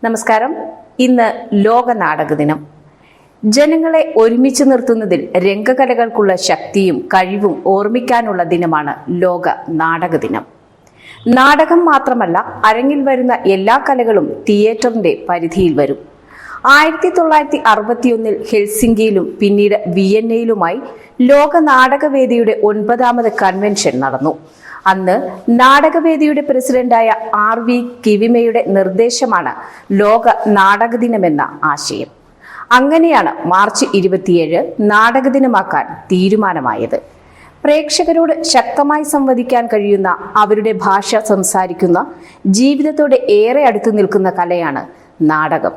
നമസ്കാരം. ഇന്ന് ലോക നാടക ദിനം. ജനങ്ങളെ ഒരുമിച്ച് നിർത്തുന്നതിൽ രംഗകലകൾക്കുള്ള ശക്തിയും കഴിവും ഓർമ്മിക്കാനുള്ള ദിനമാണ് ലോക നാടക ദിനം. നാടകം മാത്രമല്ല, അരങ്ങിൽ വരുന്ന എല്ലാ കലകളും തിയേറ്ററിന്റെ പരിധിയിൽ വരും. 1961 ഹെൽസിങ്കിയിലും പിന്നീട് വിയന്നയിലുമായി ലോക നാടകവേദിയുടെ 9ാമത് കൺവെൻഷൻ നടന്നു. അന്ന് നാടകവേദിയുടെ പ്രസിഡന്റായ RV കിവിമയുടെ നിർദ്ദേശമാണ് ലോക നാടക ദിനമെന്ന ആശയം. അങ്ങനെയാണ് മാർച്ച് 27 നാടക ദിനമാക്കാൻ തീരുമാനമായത്. പ്രേക്ഷകരോട് ശക്തമായി സംവദിക്കാൻ കഴിയുന്ന, അവരുടെ ഭാഷ സംസാരിക്കുന്ന, ജീവിതത്തോടെ ഏറെ അടുത്തു നിൽക്കുന്ന കലയാണ് നാടകം.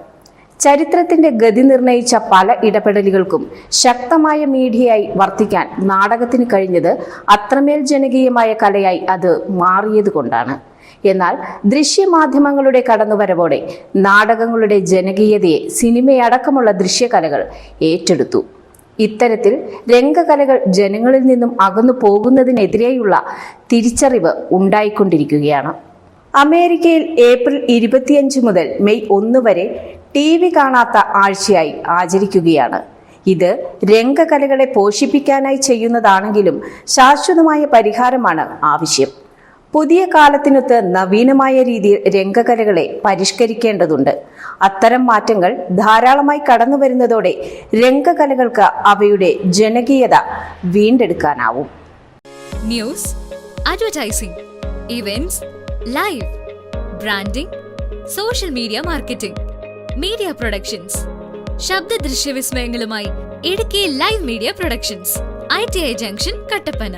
ചരിത്രത്തിന്റെ ഗതി നിർണയിച്ച പല ഇടപെടലുകൾക്കും ശക്തമായ മീഡിയയായി വർത്തിക്കാൻ നാടകത്തിന് കഴിഞ്ഞത് അത്രമേൽ ജനകീയമായ കലയായി അത് മാറിയതുകൊണ്ടാണ്. എന്നാൽ ദൃശ്യമാധ്യമങ്ങളുടെ കടന്നുവരവോടെ നാടകങ്ങളുടെ ജനകീയതയെ സിനിമയടക്കമുള്ള ദൃശ്യകലകൾ ഏറ്റെടുത്തു. ഇത്തരത്തിൽ രംഗകലകൾ ജനങ്ങളിൽ നിന്നും അകന്നു പോകുന്നതിനെതിരെയുള്ള തിരിച്ചറിവ് ഉണ്ടായിക്കൊണ്ടിരിക്കുകയാണ്. അമേരിക്കയിൽ ഏപ്രിൽ 25 മുതൽ മെയ് 1 വരെ TV കാണാത്ത ആഴ്ചയായി ആചരിക്കുകയാണ്. ഇത് രംഗകലകളെ പോഷിപ്പിക്കാനായി ചെയ്യുന്നതാണെങ്കിലും ശാശ്വതമായ പരിഹാരമാണ് ആവശ്യം. പുതിയ കാലത്തിനൊത്ത് നവീനമായ രീതിയിൽ രംഗകലകളെ പരിഷ്കരിക്കേണ്ടതുണ്ട്. അത്തരം മാറ്റങ്ങൾ ധാരാളമായി കടന്നു വരുന്നതോടെ രംഗകലകൾക്ക് അവയുടെ ജനകീയത വീണ്ടെടുക്കാനാവും. News, advertising, events, live, branding, social media marketing, media productions, ശബ്ദ ദൃശ്യ വിസ്മയങ്ങളുമായി Idukki live media productions, ITI junction, Kattappana.